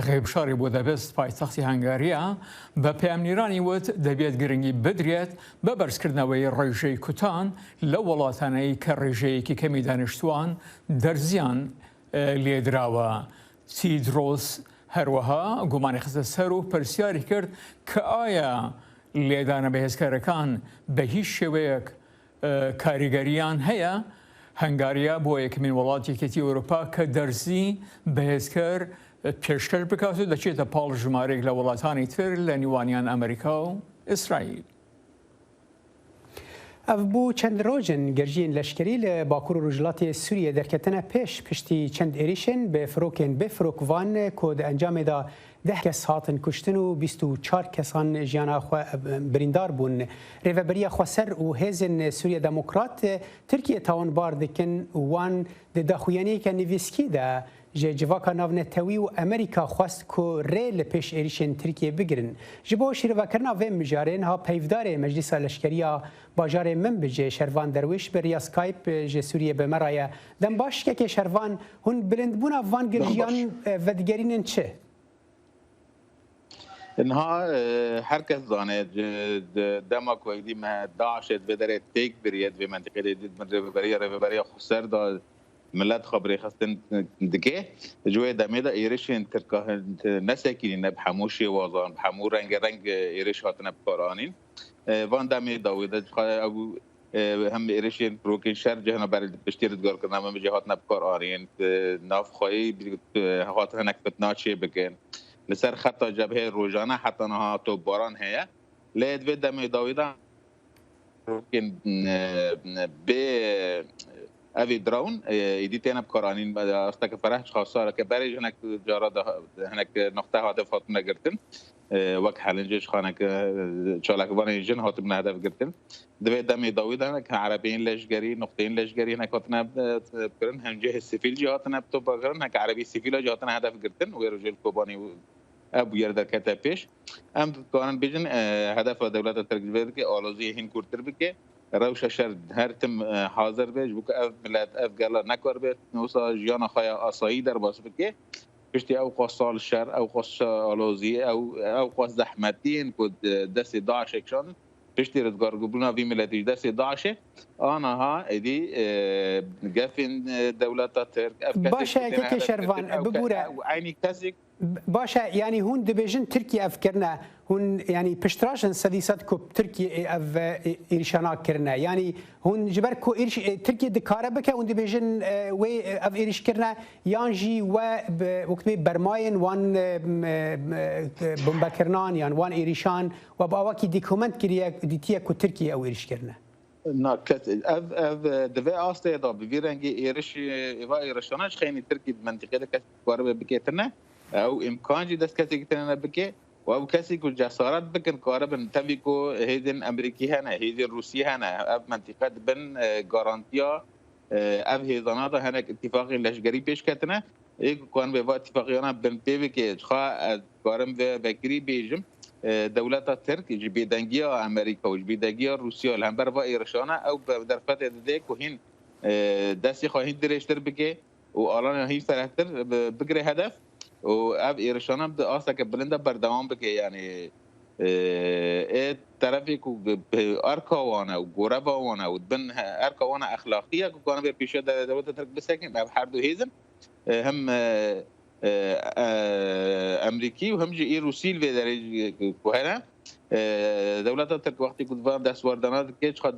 غێبشاری بودەپست پایتەختی هەنگاریە بە پەیامنیرانی وت دەبێت گرنگی بدرێت بە بەرزکردنەوەی ڕێژەی کوتان لە وڵاتانەی کە ڕێژەیەکی کەمی دانیشتوان دەرزیان لێدراوە. تیدرۆس هەروەها گومانی خستە سەر و پرسیاری کرد کە ئایا لێدانە بەهێزکارەکان بە هیچ شێوەیەک کاریگەریان هەیە. هەنگاریە بۆ یەکمین وڵاتی یەکێتی ئەوروپا کە دەرزی بەهێزکار پێشکەش بکات و دەچێتە پاڵ ژمارەیەک لە وڵاتانی تر لە نیوانیان ئەمریکا و ئیسرائیل. ئەف بوو چەند ڕۆژن گەرژین لەشکری لە باکوور و ڕۆژهەڵاتی سووریە دەرکەتنە پێش پشتی چەند عێریشن بە فرۆکێن بفرۆکڤان کۆ دە ئەنجامێدا 10 کەس هاتن کوشتن و 24 کەسان ژیانە بریندار بوون. ڕێڤەبەریە خوەسەر و هێزن سووریا دەموکرات تورکیە تاوانبار دکن وان دەداخویانەیەکە نویسکیدا ji civaka navnetewî û Amerîka xwest ku rê li pêş êrişên Tirkiye bigirin. Ji bo şîrevekirina vê mijarên ha peyvdarê Meclîsa Leşkeriya bajarê Minbicê Şervan Derwîş bi riya Skype ji Sûriyê bimeraye. Dem başkekê Şervan hûn bilindbûna van giljiyan vedigerînên çi? انها هر کس زانه دما کویدی ما داعش بدره تیک برید و منطقه دید من رهبری خسر دا ملت خبری خستن دکه جوی دمه دا ایرشین ترکه نسکینی نب حموشی وازان حمو رنگ ایرش هاتن بکارانین وان دمه داویده او هم ایرشین پروکین شهر جهنا برای پشتیر دگار کنم هم جهات نبکارانین ناف خواهی هاتن نکبت ناچه بکن لسر خط جبهه روزانه حتی نها تو باران هيا لید و دم داویدا ممکن به اوی درون ایدیتین بکارانین استک فرح خاصه که برای هنک جارا هنک نقطه هدف هاتم نگرتن وقت حالنجش خانه که چالکوان جن هاتم هدف گرتن دوی دم داویدا که عربیین لشگری نقطهین لشگری هنک هاتن بکرن هم جه سیفیل جهاتن تو بکرن هنک عربی سیفیل جهاتن هدف گرتن و رجل کوبانی ابو يردر كتا بيش ام كان بيجن هدف دولت تركيا كي اولوزي هين كورتر بك روش شر هر تم حاضر بيج بك اف ملت اف قال نكور بيت نوصا جيانا خايا اصاي در باس بك بيشتي او قصال الشر او قص اولوزي او قص زحمتين كود دس داعش كشان بيشتي رتقار قبلنا في ملت دس داعش انا ها دي قفن دولت ترك باشا كي شرفان ببوره عيني كاسك باشا يعني هون دبيجن تركيا افكرنا هون يعني بشتراجن سديسات كوب تركيا اف ايرشانا كرنا يعني هون جبر كو ايرش تركيا دكاربك هون دبيجن وي اف ايرش كرنا يانجي و وقت برماين وان بمبكرنان يعني وان ايرشان وباواكي دوكيومنت كريا ديتيا كو تركيا او ايرش كرنا ناكت اف دفع استه دا بيرنجي ايرش ايوا ايرشاناش خيني تركيا منطقه دك قرب بكيتنا او امکان جی دست کسی که بکه و او کسی که جسارت بکن کار بن تبی کو هیدن امریکی هنه هیدن روسی هنه اب منطقه بن گارانتیا اب هیدانات هنه اتفاقی لشگری پیش کتنه یک کان به اتفاقیانا بن پیوی که خوا کارم و بکری بیجم دولت ترک جبیدنگیا امریکا و جبیدنگیا روسیا هم بر و ایرشانه او در فتره ده که هین دستی خواهید درشتر بکه و الان هین فرهتر بگره هدف و اب ایرشان هم آسا که بلنده بردوام بکه یعنی طرفی که ارکاوانه و گورباوانه و بن ارکاوانه اخلاقیه که کانه بر پیشه دولت ترک بسکنیم اب هر دو هیزن هم امریکی و هم جی روسی الوی داره کوهنه دولت ترک وقتی که دوام دست واردانات که چخد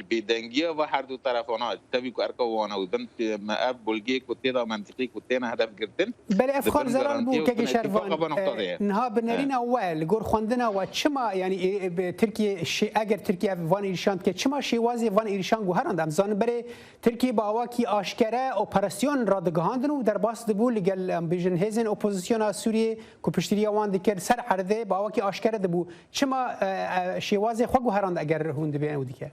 بیدنگیه و هر دو طرفانات تبی که ارکاوانه و دن اب بلگی که تیدا منطقی که تینا هدف گرتن بله افخار زران بو که شروان نها بنرین اول گور خواندن و چما یعنی ترکیه اگر ترکیه وان ایرشان که چما شیوازی وان ایرشان گو هرند امزان بره ترکیه با واکی آشکره اپراسیون را دگهاندن و در باس دبو لگل بیژن هزن اپوزیسیون سوریه کو پشتری وان دکر سر عرضه با واکی آشکره دبو چما شیوازی خو گو هرند اگر هون دبی او دیگه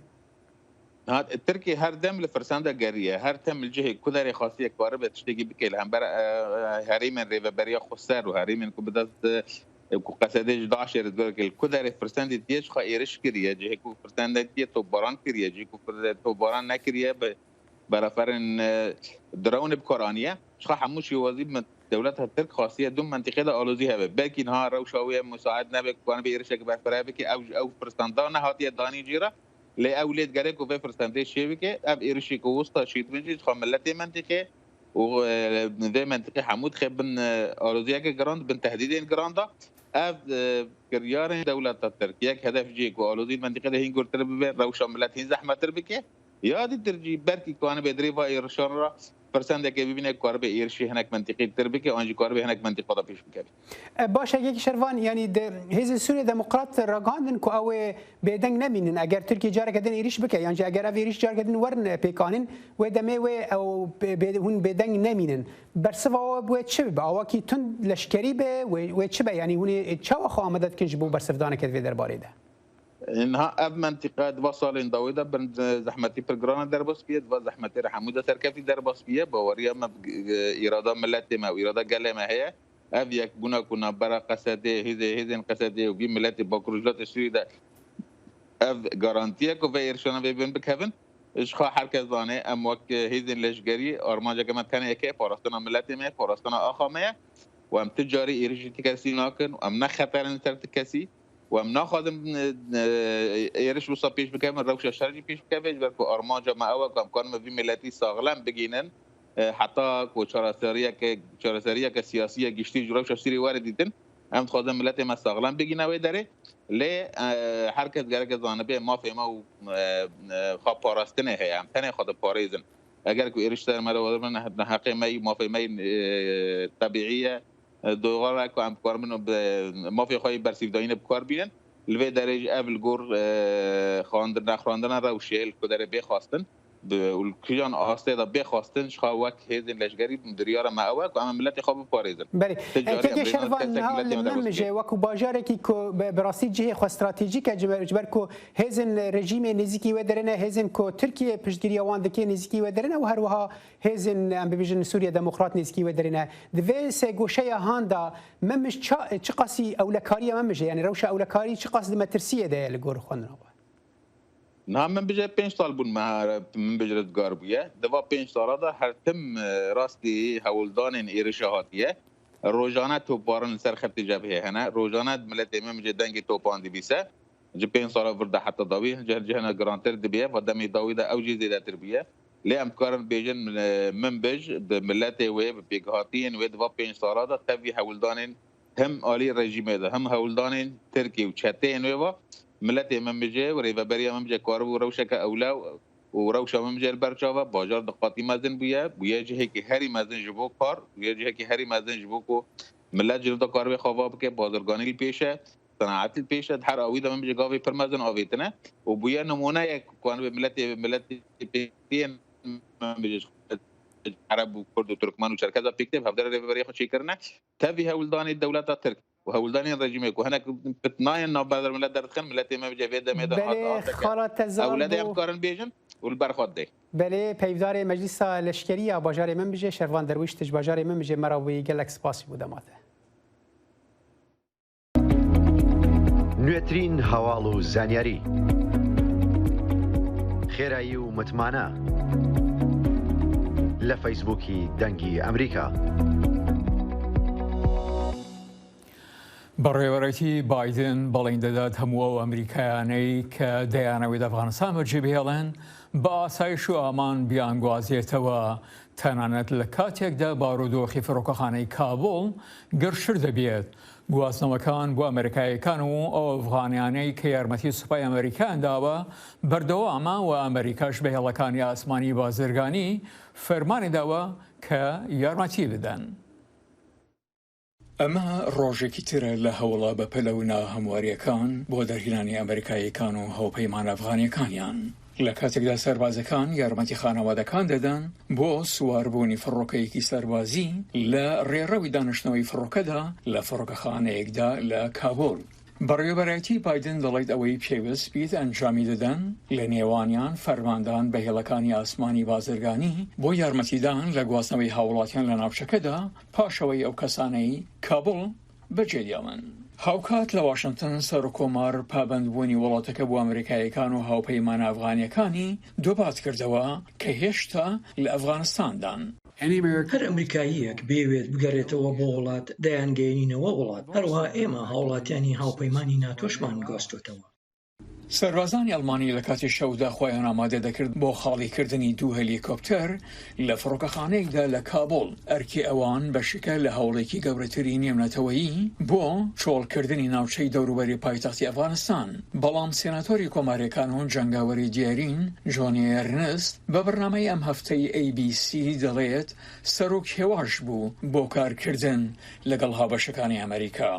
تركي هر دم لفرساندا جاريه هر تم الجهه كدري خاصيه قارب تشتكي بكل هم بر هريمن ريفبريا خسر وهريمن كبدت قصدش داعش رتقول كدري فرساند ديش خايرش كريه جهه كو فرساند دي تو باران كريه جهه كو تو باران نكريه برافرن درون بقرانيه شخ حموشي وظيف دولت الترك خاصيه دوم منطقه دا آلوزی هبه بلکه اینها روشاوی مساعد نبه کوان به ایرشک برفره بکی او فرستاندا نهاتی دانی جیره لی اولید گره کو به فرستنده شی که اب ایرشک وسط شید بنجی خو ملت منطقه و ذي منطقه حمود خبن آلوزیه که گراند بن تهدیدین گراندا اب كريار دولة التركية هدف جيك وأولودي المنطقة ده هنقول تربي روشة ملات هين زحمة تربيكه يا دي ترجي بركي كوان بدري فاير شنرا فرسان ده كبيبينه كارب إيرشي هناك منطقة تربيكه أنجي كارب هناك منطقة ده بيش بكبي. باش هيك شرفان يعني هذه سوريا ديمقراط رجعان كو أو بدن نمينن أجر تركيا جارك دن إيرش بكه يعني أجر أفيرش جارك دن ورن بيكانن ودمه أو هون بدن نمينن برسوا بوتشب أو كي تون لشكري به وتشب يعني هون تشوا خامدت كنجبو برسفدانه كذي درباره ده. إنها أب منطقة وصل داويدا بن زحمتي برجرانا درباس بيه وزحمتي رحمودة تركفي درباس بيه بوريا ما إرادة ملتي ما إرادة جل ما هي أب يكبونا كنا برا قصدي هذين قصدي وبي ملتي بكرجلات السويدة أب جارانتيا كوفيرشنا بين بكهفن إيش خا حركة زانه أموك هذين لشجري أرماجا كمان كان يكى فارستنا ملتي ما فارستنا آخا ما وأم تجاري إيرجتي كسي ناكن وأم نخطر نترت كسي وام ناخذم يرش وصا بيش بكم الروشه شرجي بيش بكم بركو ارماجا ما او كم كان في ملتي ساغلم بگینن حتی کو چارسریه که سیاسیه گشتی جروش سری واردیدن ام خودم ملت ما ساغلم بگینه و داره ل حرکت گرگ زانبه ما فهمه و خواب پاراستنه هی ام تنه خود پاریزن اگر کو ایرش در مدار من حق ما فهمه طبیعیه دوغاره که ام کار منو ما فی خواهی برسیف داینه بکار بینن لوی درج اول گور خواندن روشیل که داره بخواستن والكيان أصلا بخواستن شخوات هذين لشجري مدريارة معوق وأما ملتي خاب باريزن. بله. تيجي شرفان نمجه وكو باجارك كو براسي جهة خو استراتيجية جبر كو هذين رژیم نزیکی ودرنه هذين كو تركيا بجدري وان دكي نزیکی ودرنه وهروها هذين أم بيجن سوريا ديمقراط نزیکی ودرنه. دفيس جوشيا هاندا ممش چقاسي أولكارية ممجه يعني روشة أولكاري چقاس دمترسية ده لجور خوننا. نعم من بجد 5 سال بون ما من بجد غربيه دوا 5 سال ده هر تم راستي هولدان ایرشهاتیه روزانه توپارن سر خط جبهه هنا روزانه ملت امام جدنگی توپان دی بیسه جو 5 سال ورده حتی داوی جهنا گرانتر دی بیه و دمی داوی ده اوجی زیاده تربیه لی امکارن بیجن من بج ملت و بیگهاتین و دوا 5 سال ده تبی هولدان هم عالی رژیم ده هم هولدان ترکی و چتین و ملت ممجه و ریوبری ممجه کارو و روشه که اولا و روشه ممجه البرچاوه باجار دقاتی مزن بویه جهه که هری مزن جبو کار بویه جهه که هری مزن جبو کو ملت جلو دا کار به خواب که بازرگانی پیشه صناعت پیشه هر آویده ممجه گاوی پر مزن آویتنه و بویه نمونه یک کوان به ملت پیتین ممجه عرب و کرد و ترکمان و چرکزا پیکتب هفدر ریوبری خود چی کرنه تبی هولدانی دولت ترک وهولداني الرجيم وهناك بتناين نابادر ملت درخن ملت ما بجفيد ميدان هات اولاد امكارن بيجن والبرخوت دي بله پیدار مجلس لشکری باجار من بجه شروان درویش تج باجار من بجه مراوی گلکس پاسی بودماته نوێترین هەواڵ و زانیاری خێرایی و متمانە لە فەیسبووکی دەنگی ئەمریکا. بەڕێوەرەتی بایدن بەڵێن دەدات هەموو ئەو ئەمریکایانەی کە دەیانەوێت ئەفغانستان بەجێبهێڵێن بە ئاسایش و ئامان بیانگوازێتەوە تەنانەت لە کاتێکدا بارودۆخی فڕۆکەخانەی کابڵ گەرشر دەبێت. گواستنەوەکان بۆ ئەمریکایەکان و ئەو ئەفغانیانەی کە یارمەتی سوپای ئەمریکان داوە بەردەوامە و ئەمریکاش بە هێڵەکانی ئاسمانی بازرگانی فەرمانی داوە کە یارمەتی بدەن. ئەمە ڕۆژێکی ترە لە هەوڵە بە پەلەونا هەمواریەکان بۆ دەرهێنانی ئەمریکایەکان و هەوپەیمان ئەفغانیەکانیان لە کاتێکدا سەربازەکان یارمەتی خانەوادەکان دەدەن بۆ سواربوونی فڕۆکەیەکی سەربازی لە ڕێڕەوی دانیشتنەوەی فڕۆکەدا لە فڕۆکەخانەیەکدا لە کابۆل. بەڕێوەبەرەتی بایدن دەڵێت ئەوەی پێویست بیت ئەنجامی دەدەن لە نێوانیان فەرماندان بە هێڵەکانی ئاسمانی بازرگانی بۆ یارمەتیدان لە گواستنەوەی هاوڵاتیان لە ناوچەکەدا پاشەوەی ئەو کەسانەی کابڵ بەجێدێڵن. هاوکات لە واشنگتن سەر و کۆمار پابەندبوونی وڵاتەکە بۆ ئەمریکایەکان و هاوپەیمان ئەفغانیەکانی دووبات کردەوە کە هێشتا لە ئەفغانستاندان. هەر ئەمریکاییەک بێوێت بگەڕێتەوە بۆ وڵات دەیانگەێنینەوە وڵات هەروەها ئێمە هاوڵاتیانی هاوپەیمانی ناتۆشمان گواستوتەوە. سەربازانی ئەڵمانی لە کاتی شەودا خۆیان ئامادە دەکرد بۆ خاڵیکردنی 2 هەلیکۆپتەر لە فڕۆکەخانەیەکدا لە کابۆڵ ئەرکی ئەوان بەشیکە لە هەوڵێکی گەورەتری نێونەتەوەیی بۆ چۆڵکردنی ناوچەی دەوروبەری پایتەختی ئەفغانستان. بەڵام سێناتۆری کۆمارەکان و جەنگاوەری دیارین جۆنی ئێرنست بە بەرنامەی ئەم هەفتەی ABC دەڵێت سەرۆک هێواش بوو بۆ کارکردن لەگەڵ هاوبەشەکانی ئەمریکا.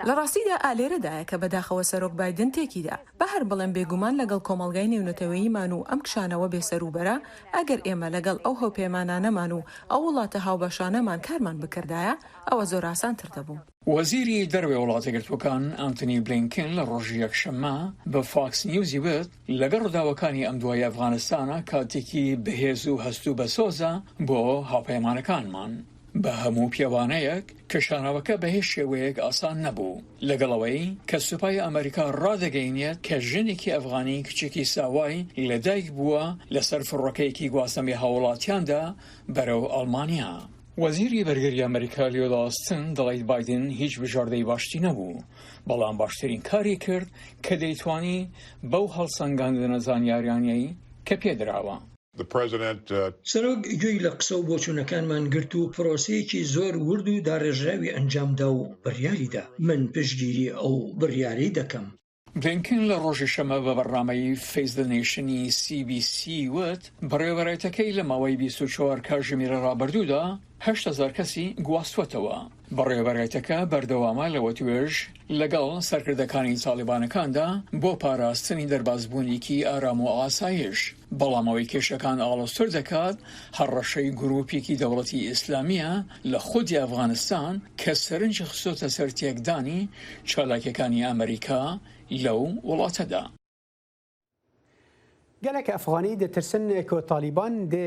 لە ڕاستیدا ئالێرەدایە کە بەداخەوە سەرۆک بایدن تێکیدا بە هەر بڵێن بێگومان لەگەڵ کۆمەڵگای نێونەتەوەییمان و ئەم کشانەوە بێسەروبەرە ئەگەر ئێمە لەگەڵ ئەو هەوپەیمانانەمان و ئەو وڵاتە هاوبەشانەمان کارمان بکردایە ئەوە زۆر ئاسانتر دەبوو. وەزیری دەروێ وڵاتە گرتوەکان ئانتنی بلینکن لە ڕۆژی یەکشەممە بە فاکس نیوزی وت لەگەڵ ڕووداوەکانی ئەم دوای ئەفغانستانە کاتێکی بەهێز و هەست و بەسۆزە بۆ هاوپەیمانەکانمان. بە هەموو پیاوانەیەک کەشانەوەکە بە هیچ شێوەیەک ئاسان نەبوو لەگەڵەوەی کە سوپای ئەمریکا ڕادەگەینێت کە ژنێکی ئەفغانی کچێکی ساوای لەدایک بووە لەسەر فڕۆکەیەکی گواستەمی هاوڵاتیاندا بەرەو ئەڵمانیا. وەزیری بەرگەری ئەمریکا لیۆد ئاستن دەڵێت بایدن هیچ بژاردەی باشتی نەبوو، بەڵام باشترین کاری کرد کە دەیتوانی بەو هەڵسەنگاندنە زانیاریانەی کە پێدراوە. سەرۆک گوێی لە قسە و بۆچوونەکانمان گرت و پرۆسەیەکی زۆر ورد و داڕێژراوی ئەنجامدا و بڕیاریدا. من پشتگیری ئەو بڕیاری دەکەم. بلینکن لە ڕۆژی شەمە بە بەرنامەی فیس دە نیشنی CBC وت بەڕێوەبەرێتەکەی لە ماوەی 24 کاتژمێرە ڕابردوودا 8,000 کەسی گواستوەتەوە. بەڕێوەبەرێتەکە بەردەوامە لەوە توێژ لەگەڵ سەرکردەکانی تالیبانەکاندا بۆ پاراستنی دەربازبوونێکی ئارام و ئاسایش. بەڵامەوەی کێشەکان ئاڵۆزتر دەکات هەڕەشەی گروپێکی دەوڵەتی ئیسلامیە لە خودی ئەفغانستان کە سەرنجی خستۆتە سەر تێکدانی چالاکیەکانی ئەمریکا لەو وڵاتەدا. gelek Efxanî ditirsin ku Talîban dê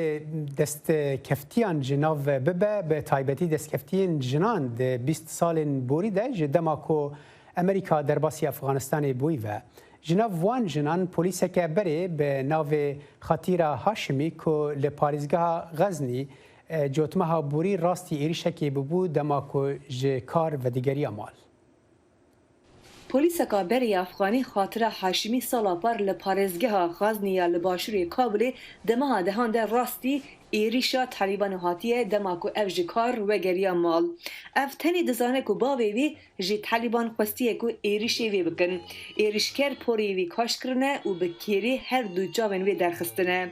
destkeftiyan ji nav bibe bi taybetî destkeftiên jinan di 20 salên borî de ji dema ku Amerîka derbasî Efxanistanê bûyî ve. Ji nav wan jinan polîseke berê bi navê Xatîra Haşimî ku li parêzgeha Xeznî cotmeha borî rastî êrişekê bibû dema ku ji kar vedigeriya mal. Polîseka berê Efxanî Xatîra Haşimî sala par li parêzgeha Xaznî li başûrê Kabulê demaha dehan de rastî êrişa Talîbanê hatiye dema ku ev ji kar vegeriya mal. Ev tenê dizane ku bavê wê ji Talîban xwestiye ku êrişê wê bikin. Êrişker porê wê kaş kirine û bi kêrê her du çavên wê derxistine.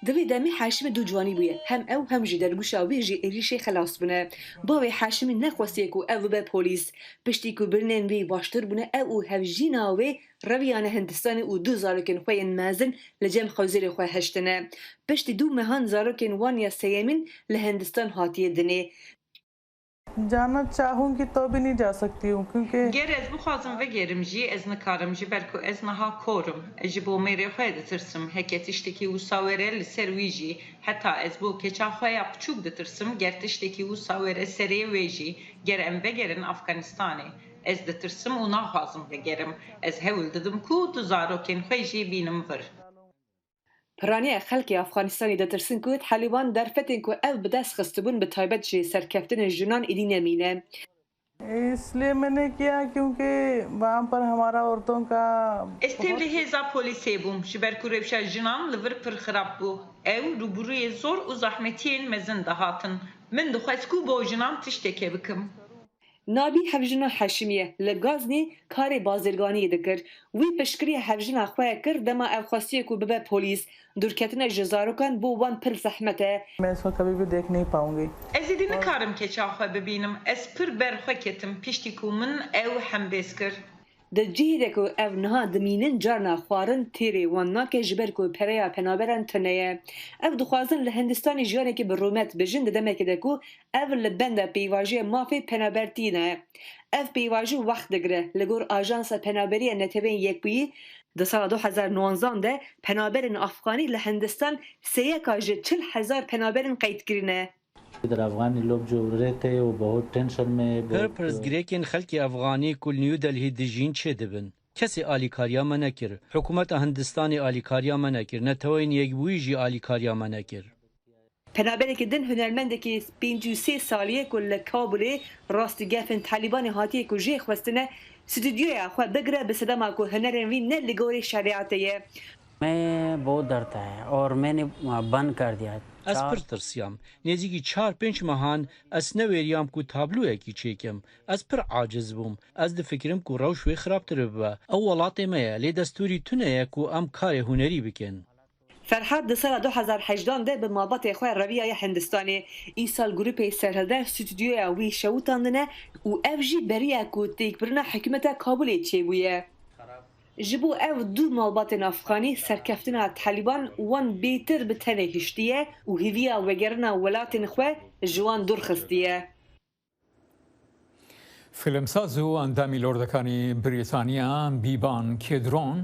Di vê demê Haşimî du ciwanî bûye. Hem ew hem jî dergûşa wê jî êrişê xelas bûne. Bavê Haşimî nexwestiye ku ev bibe polîs. Piştî ku birînên wê baştir bûne ew û hevjîna wê reviyane Hindistanê û du zarokên xwe yên mezin li cem xewzerê xwe heştine. Piştî du mehan zarokên wan ya seyemîn li Hindistan hatiye dinê. जाना चाहूँ कि तो भी नहीं जा सकती हूँ क्योंकि گر از بخوازم و گرم جی از نکارم جی بلکو از نها کورم جی بو میری خواه دترسم هکتشتکی و ساوره لسر ویجی حتی از بو کچا خواه بچوک دترسم گرتشتکی و ساوره سری ویجی گرم و گرن افغانستانه از دترسم و نخوازم و گرم از هول ددم کو دزارو کن خواه جی بینم ور Piraniya xelkê Efxanistanê ditirsin ku Talîban derfetên ku ev bi dest xistibûn bi taybet jî serkeftinên jinan êdî nemîne. इसलिए मैंने किया क्योंकि वहाँ पर हमारा औरतों का استیبلی هزا پلیسی بوم جبر کو رفشا جنان لور پر خراب بو او روبروی زور و زحمتین مزن دهاتن من دخواست کو بو جنان تشتکه بکم Nabî hevjina Haşimiye li Gaznî karê bazirganiyê dikir. Wî piştgiriya hevjina xwe kir dema ev xwestiye ku bibe polîs. Dûrketina ji zarokan bo wan pir zehmet e. मैं इसको कभी भी देख नहीं पाऊंगी از ایدی نکارم که چاخواه ببینم از پر برخواه کتم پشتی کو من او هم بیس کر Di cihê ku ev niha dimînin carna xwarin têrê wan nake ji ber ku pereya penaberan tune ye. Ev dixwazin li Hindistanê jiyanekî bi rûmet bijin di demekê de ku ev li benda peyvajiya mafê penabertî ne. Ev peyvajî wext digire li gor Ajansa Penaberiya Netewên Yekbûyî di sala 2019 de penaberên Afxanî li Hindistan sêyeka ji 40,000 penaberên qeydkirine. در افغانی लोग जो रहते हैं वो बहुत टेंशन में پر پرزگریکین خلکی افغانی کل نیو دلهی دجین چه دبن کسی آلیکاریا ما نکر حکومت هندستانی آلیکاریا ما نکر نتوین یک بویجی آلیکاریا ما نکر پنابرێکی din هونەرمەندێکی 53 سالیە ku li Kabulê rastîgehên Talîbanê hatiye ku jê xwestine stûdyoya xwe bigire bi sedema ku hunerên wî ne li gorî şeriatê ye. मैं बहुत डरता है और मैंने बंद कर दिया. Ez pir tirsiyam. Nêzîkî 4-5 mehan ez neveriyam ku tabloyekî çêkim. Ez pir aciz bûm. Ez difikirim ku rewş wê xirabtir bibe. Ew welatê me ye, lê destûrî tune ye ku em karê hunerî bikin. Ferhat di sala 2018 de bi malbatê xwe Reviyaya Hindistanê îsal grupê serhilder stûdyoya wî şewitandine û ev jî beriya ku têkbirina hikûmeta Kabulê çêbûye. Ji bo ev du malbatên Afxanî serkeftina Talîban wan bêtir bi tenê hiştiye û hêviya vegerina welatên xwe ji wan dûrxistiye. فیلمساز و ئەندامی لۆردەکانی بریتانیا بیبان کێدرۆن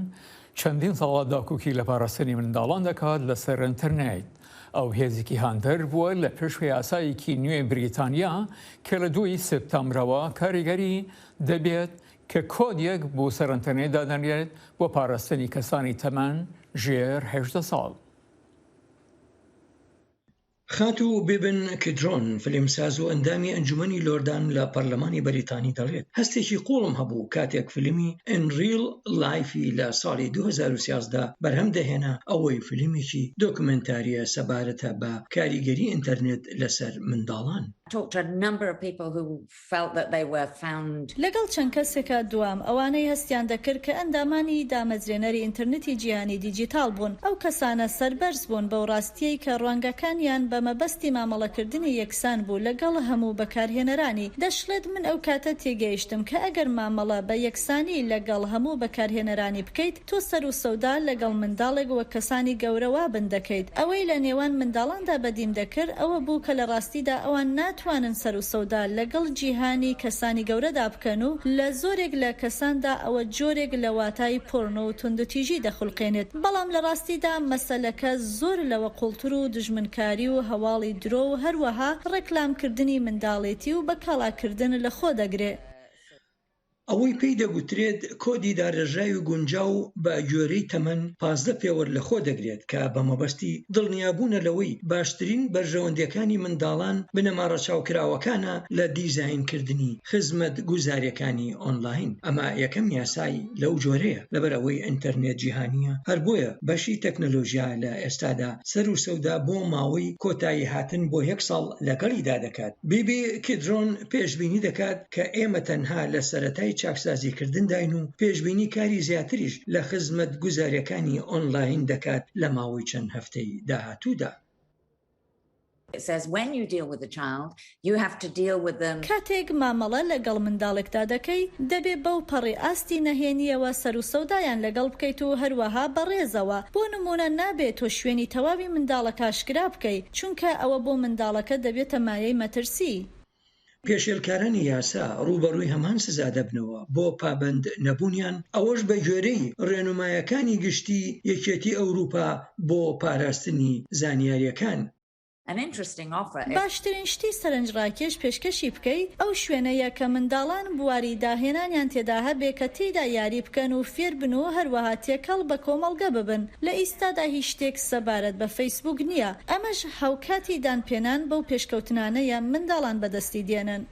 چەندین ساڵە داکوکی لە پاراستنی منداڵان دەکات لەسەر ئینتەرنێت. ئەو هێزێکی هاندەر بووە لە پێشوی یاسایەکی نوێ بریتانیا کە لە 2 سپتامبرەوە کاریگەری دەبێت کە کۆدیەک بۆ سەر ئینتەرنێت دادەنرێت بۆ پاراستنی کەسانی تەمەن ژێر 18 ساڵ. خاتو بێبن کدرۆن فیلمساز و ئەندامی ئەنجومەنی لۆردان لە پەرلەمانی بەریتانی دەڵێت هەستێکی قوڵم هەبوو کاتێک فیلمی ئەنریل لایفی لە ساڵی 2013 بەرهەم دەهێنا ئەوەی فیلمێکی دۆکمنتاریە سەبارەتە بە کاریگەری ئینتەرنێت لەسەر منداڵان. لەگەڵ چەند کەسێکە دوام ئەوانەی هەستیان دەکرد کە ئەندامانی دامەزرێنەری ئینتەرنێتی جیهانی دیجیتال بوون ئەو کەسانە سەربەرز بوون بەو ڕاستیەی کە ڕوانگەکانیان بە مەبەستی مامەڵەکردنی یەکسان بوو لەگەڵ هەموو بەکارهێنەرانی. دەشڵێت من ئەو کاتە تێگەیشتم کە ئەگەر مامەڵە بە یەکسانی لەگەڵ هەموو بەکارهێنەرانی بکەیت تۆ سەر و سەودا لەگەڵ منداڵێک وە کەسانی گەورەوە بن دەکەیت. ئەوەی لە نێوان منداڵاندا بەدیم دەکرد ئەوە بوو کە لە ڕاستیدا ئەوان ناتوانن سەر و سەودا لەگەڵ جیهانی کەسانی گەورەدا بکەن و لە زۆرێک لە کەساندا ئەوە جۆرێک لە واتای پۆرنۆ و توندوتیژی دەخولقێنێت. بەڵام لە ڕاستیدا مەسەلەکە زۆر لەوە قوڵتر و دژمنکاری و هەواڵی درۆ و هەروەها ڕێکلامکردنی منداڵێتی و بەکاڵاکردن لە خۆ دەگرێت. ئەوەی پێی دەگوترێت کۆدی داڕێژاوی گونجاو بە گوێرەی تەمەن 15 پێوەەر لە خۆ دەگرێت کە بە مەبەستی دڵنیابوونە لەوەی باشترین بەرژەوەندەکانی منداڵان بنەماڕە چاوکراوەکانە لە دیزاینکردنی خزمەت گوزاریەکانی ئۆنلاین. ئەمە یەکەم یاسای لەو جۆرەیە لەبەرەوەی ئینتەرنێت جیهانیە هەر بۆیە بەشی تەکنەلۆژیا لە ئێستادا سەر و سەودا بۆ ماوەی کۆتایی هاتن بۆ 1 ساڵ لەگەڵیدا دەکات. بیبی کدرۆن پێشبینی دەکات کە ئێمە تەنها لە سەرەتای چاکسازیکردن داین و پێشبینی کاری زیاتریش لە خزمەت گوزاریەکانی ئۆنلاین دەکات لە ماوەی چەند هەفتەی داهاتوودا. کاتێک مامەڵە لەگەڵ منداڵێکدا دەکەی دەبێت بەو پەڕی ئاستی نەهێنیەوە سەر و سەودایان لەگەڵ بکەیت و هەروەها بەڕێزەوە. بۆ نمونە نابێت تۆ شوێنی تەواوی منداڵەکە ئاشکرا بکەیت چونکە ئەوە بۆ منداڵەکە دەبێتە مایەی مەترسی. پێشێلکارانی یاسا ڕوبەڕووی هەمان سزا دەبنەوە بۆ پابند نەبوونیان ئەوەش بە گوێرەی ڕێنمایەکانی گشتی یەکێتی ئەوروپا بۆ پاراستنی زانیاریەکان. باشترین شتی سەرنجڕاکێش پێشکەشی بکەیت ئەو شوێنەیە کە منداڵان بواری داهێنانیان تێدا هەبێ کە تێدا یاری بکەن و فێر بن و هەروەها تێکەڵ بە کۆمەڵگە ببن. لە ئیستادا هیچ شتێک سەبارەت بە فەیسبوک نییە. ئەمەش هاوکاتی دانپێنان بەو پێشکەوتنانەیە منداڵان بەدەستی دێنن.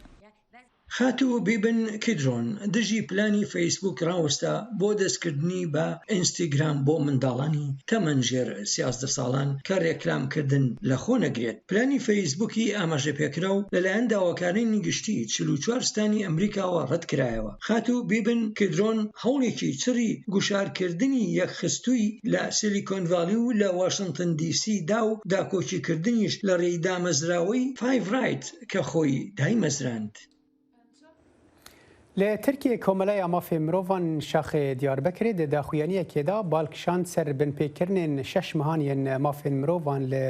خاتو بیبن کدرۆن دژی پلانی فەیسبوک ڕاوەستا بۆ دەستکردنی بە ئینستاگرام بۆ منداڵانی تەمەنژێر 13 ساڵان کە ڕێکلامکردن لە خۆ نەگرێت. پلانی فەیسبوکی ئاماژە پێکرا و لەلایەن داواکارانی گشتی 44 ستانی ئەمریکاوە ڕەتکرایەوە. خاتو بیبن کدرۆن هەوڵێکی چڕی گوشارکردنی یەکخستووی لە سیلیکۆن ڤالی و لە واشنگتن دیسی دا و داکۆچیکردنیش لە ڕێی دامەزراوەی فایڤ رایت کە خۆی دایمەزراند. لە ترکیە کۆمەلای ئامافێ مرۆڤان شاخێ دیاربەکرێ دە داخویانیەکێدا بالکشان سەر بنپێکردنên 6 mehaniyên mafên mirovan li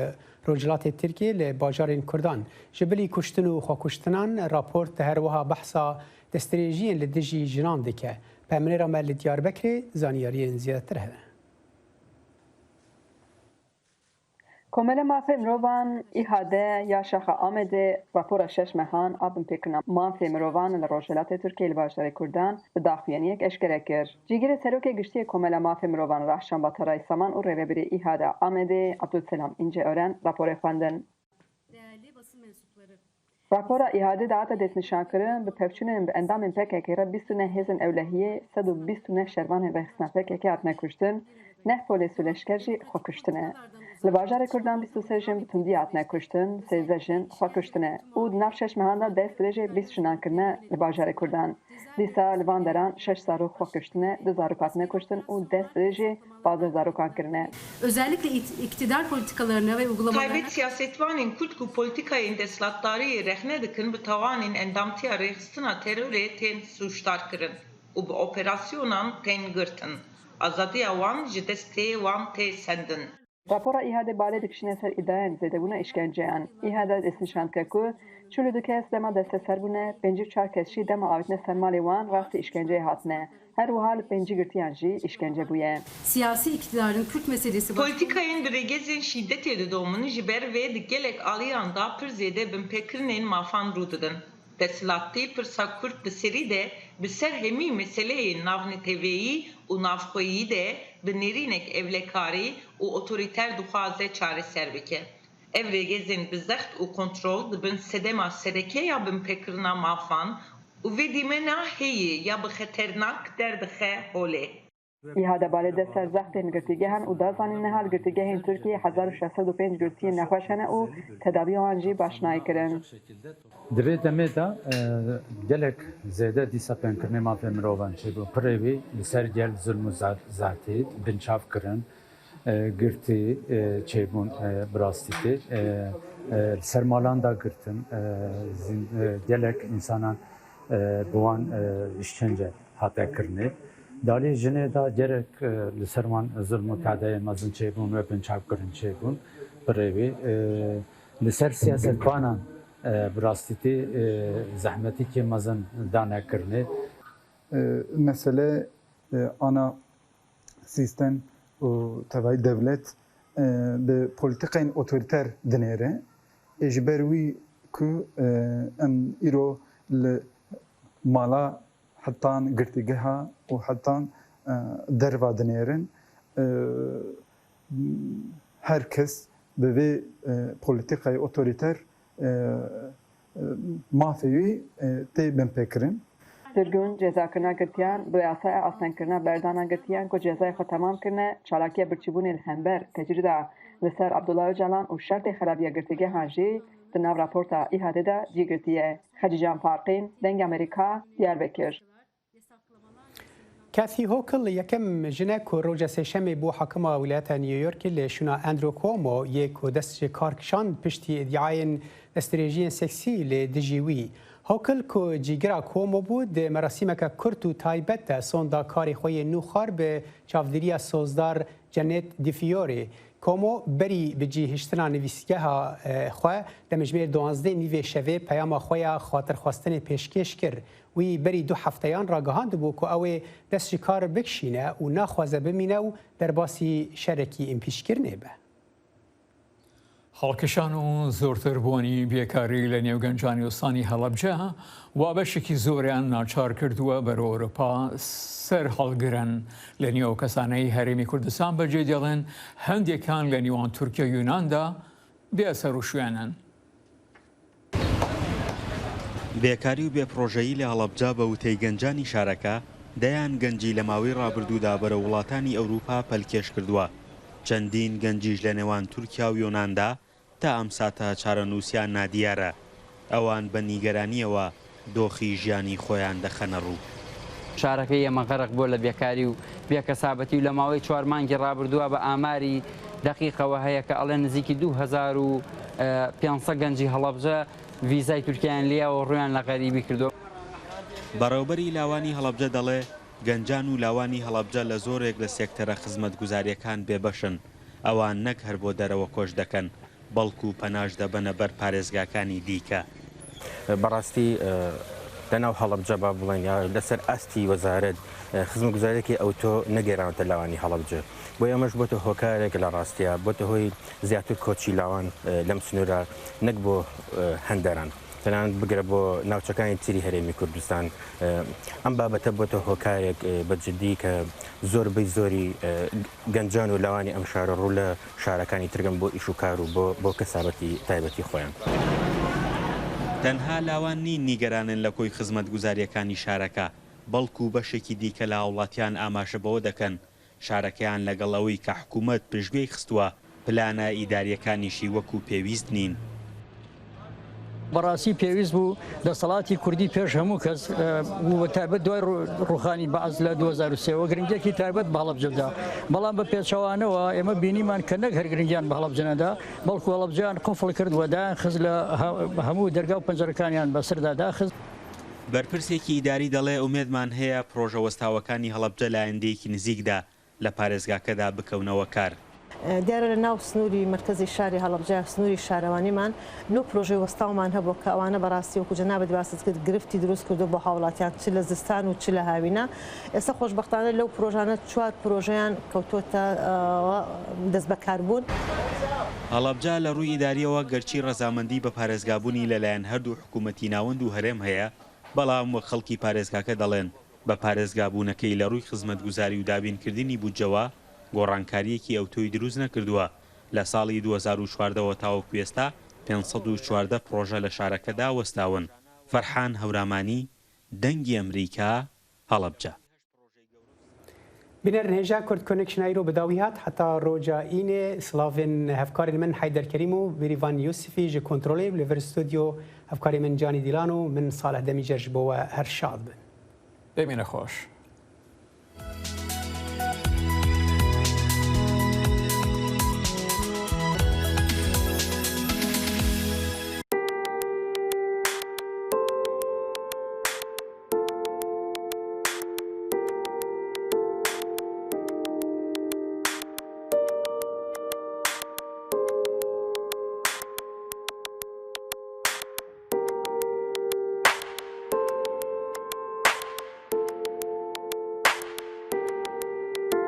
Rojhilatê Tirkiye li bajarên Kurdan ji bilî kuştin û xwekuştinan raport her wiha behsa destdirêjiyên li dijî jinan dike. Pemnêra me li Diyarbekirê zaniyariyên zêdetir hene. کۆمەلە مافێ مرۆڤان ئیهادە یا شاخە ئامێدێ راپۆرە 6 mehan a binpêkirina mafê mirovan li Rojhilatê Tirkiye li bajarê Kurdan bi daxuyaniyek eşkere kir. Cîgirê serokê giştiyê kۆmەlە mafê mirovan Rahşan Bataray Saman û rêvebirê îhade Amêdê Abdulselam İnceören raporê xwendin. Rapora ihade data destnîşankirin bi pevçûnên bi endamên PKK re 29 hêzên ewlehiyê 129 şervanên rexistina PKK hatine kuştin, 9 polîs û leşker jî xwe kuştine. Li bajarê Kurdan 23 jin bi tundî hatine kuştin, 13 jin xwe kuştine û di nav 6 mehan de dest rêjê 20 jinan kirine li bajarê Kurdan. Dîsa li van deran 6 zarok xwe kuştine, 2 zarok hatine kuştin û dest rêjê 12 zarokan kirine. Özellikle iktidar politikalarına ve uygulamalarına... Taybet siyasetvanên Kurd ku politikayên destlatdariyê rexne dikin bi tawanên endamtiya rêxistina terorê tên sûcdar kirin û bi operasyonan tên girtin. Azadiya wan ji destê wan tê sendin. Rapora ihade balê dikişîne ser îdayên zêdebûna îşkenceyan. İhade destnîşandike ku çûlû du kes dema desteserbûne, 54 kes jî dema avîtine ser malê wan rastî îşkenceyê hatine. Her wiha li 5 girtiyan jî îşkence bûye. Siyasi iktidarın Kürt meselesi... Politikayên birêgezên şîddetê didomin ji ber vê di gelek aliyan da pir zêde binpêkirinên mafan rû didin. Desthilatî pirsa Kurd di serî de bi ser hemî meseleyên navnetevîyî û navxweyî de bi nêrînek evlekarî û otorîter dixwaze çareser bike. Ev rêgezên bi zext û kontrol dibin sedema sereke ya binpêkirina mafan û vê dîmena hêyî ya bi xeternak derdixe holê. İhade balê de ser zextên girtîgehan û da zanîn niha li girtîgehên Tirkiye 1605 girtiyên nexweş hene û tedavî wan jî başnayî kirin. Di vê demê de gelek zêde dîsa pênkirînê mafê mirovan çêbû pirêvî li ser gel zulm û zatî binçav kirin, girtî çêbûn bi rastî sermalan da girtin, gelek insanan bi wan îşkence hate kirinê. Dalê jinê da gerek li ser wan zulm û tadeyên mezin çêbûn ve binçav kirin çêbûn pirêvî li ser siyasetvanan bi rastî zehmetî kê mezin dane kirinê. Mesele ana sistem û tevayî devlet bi politikayên otoriter dinêre ji ber wî ku em îro li mala hetan girtîgeha û hetan derva dinêrin her kes bi vê politikayê otoriter mafê wî tê binpêkirin. Sirgûn cezakirina girtiyan bi yasaya aslenkirina berdana girtiyan ku cezayê xwe temam kirine, çalakiya birçîbûnê li hember tecrida li ser Abdullah Öcalan û şertê xerabiya girtîgehan jî di nav raporta îhade de cî girtiye. Xecican Farqîn, Deng Amerîka, Diyarbekir. Kathy Hochul یکم جنه که روز سه‌شنبه بو حاکم ولایت نیویورک لشونا اندرو کومو یک دست کارکشان پشتی ادعای استراتژی سکسی لدجیوی هوکل که جیگرا کومو بود مراسم که کرد و تایبت سوندا کاری خوی نوخار به چاودری سوزدار جنت دیفیوری کومو بری به جیهشتنا نویسگه خواه دمجمیر 12 نیوی شوه پیام خواه خاطر خواستن پیشکش کرد وی بری 2 هفتهان راگهاند بو که اوه دست کار بکشینه و نخوازه بمینه و در باسی شرکی این پیشکرنه به. هەڵکەشان و زۆرتر بوونی بێکاری لە نێوگەنجانی وستانی هەڵەبجە وا بەشێکی زۆریان ناچار کردووە بەرە ئەوروپا سەر هەڵگرن لە نێو کەسانەی هەرێمی کوردستان بەجێ دێڵێن هەندێکان لە نیوان تورکیا و یوناندا بێسەر و شوێنن. بێکاری و بێپڕۆژەیی لە هەڵەبجە بە وتەی گەنجانی شارەکە دەیان گەنجی لە ماوەی ڕابردوودا بەرە وڵاتانی ئەوروپا پەلکێش کردووە. چەندین گەنجیش لە نێوان تورکیا و یۆناندا تا ئەم ساتە چارەنووسیان نادیارە. ئەوان بە نیگەرانیەوە دۆخی ژیانی خۆیان دەخەنە ڕوو. شارەکەی ئێمە غەرق بۆ لە بێکاری و بێکەسابەتی و لە ماوەی 4 مانگی ڕابردووە بە ئاماری دقیقەوە هەیە کە ئەڵێن نزیکی 2500 گەنجی هەڵەبجە ویزای تورکیان لیاوە ڕویان لە غەریبی کردو. بەڕێوەبەری لاوانی هەڵەبجە دەڵێ گەنجان و لاوانی هەڵەبجە لە زۆرێک لە سێکتەرە خزمەتگوزاریەکان بێبەشن. ئەوان نەک هەر بۆ دەرەوە کۆش دەکەن بەڵکو و پەناش دەبەنە بەر پارێزگاکانی دیکە. بەڕاستی لەناو هەڵەبجە با بڵێن یا لەسەر ئاستی وەزارەت خزمەتگوزارێکی ئەوتۆ نەگەێرانەتە لاوانی هەڵەبجە. بۆ ئەمەش بۆتە هۆکارێک لە ڕاستیە بۆتە هۆی زیاتر کۆچی لاوان لەم سنوورە نەک بۆ هەندەران. تەنانەت بگرە بۆ ناوچەکانی تری هەرێمی کوردستان ئەم بابەتە بۆتە هۆکارێک بەجددی کە زۆربەی زۆری گەنجان و لاوانی ئەم شارە ڕوو لە شارەکانی ترگەن بۆ ئیش و کار و بۆ کەسابەتی تایبەتی خۆیان. تەنها لاوان نین نیگەرانن لە کۆی خزمەتگوزاریەکانی شارەکە بەڵکو بەشێکی دیکە لە هاوڵاتیان ئاماژە بەوە دەکەن شارەکەیان لەگەڵ ئەوەی کە حکوومەت پشتگوێی خستووە پلانە ئیداریەکانیشی وەکو پێویست نین. بەڕاستی پێویست بوو دەسەڵاتی کوردی پێش هەموو کەس تایبەت دوای ڕوخانی بەعز لە 2023 گرنگێکی تایبەت بە هەڵەبجەدا بەڵام بە پێچەوانەوە ئێمە بینیمان کە نەک هەر گرنگیان بە هەڵەبجەنەدا بەڵکو هەڵەبجیان قفڵ کردووە داخست لە هەموو دەرگا و پەنجەرەکانیان بەسەردا داخست. بەرپرسێکی ئیداری دەڵێ ئومێدمان هەیە پرۆژە وەستاوەکانی هەڵەبجە لە ئایندەیەکی نزیکدا لە پارێزگاکەدا بکەونەوە کار. دیارە لە ناو سنووری مرکزی شاری هەڵەبجە سنووری شارەوانیمان نو پرۆژەی وەستاومان هەبوو کە ئەوانە بەڕاستی وەکو جەنابەت باست کرد گرفتی دروست کردو بۆ هاوڵاتیان چ لە زستان و چ لە هاوینە. ئێستا خۆشبەختانە لەو پرۆژانە 4 پرۆژەیان کەوتۆتە دەست بەکاربوون. هەڵەبجە لە ڕووی ئیداریەوە گەرچی ڕەزامەندی بە پارێزگابوونی لەلایەن هەردوو حکوومەتی ناوەند و هەرێم هەیە بەڵام وەک خەڵکی پارێزگاکە دەڵێن بە پارێزگابوونەکەی لە ڕووی خزمەتگوزاری و دابینکردنی بودجەوە گۆڕانکاریەکی ئەوتۆی دروست نەکردووە. لە ساڵی 2014ەوە تاوەکو ئێستا 514 پرۆژە لە شارەکەدا وەستاون. فەرحان هەورامانی دەنگی ئەمریکا هەڵەبجە. بنرنهجا کرد کنکشنایی رو بداویات حتی روجا اینه سلاوین هفکاری من حیدر کریم و بریوان یوسفی ج کنترلی لیور استودیو هفکاری من جانی دیلانو من صالح دمی جرج بو هر شاد بن. ببینه خوش.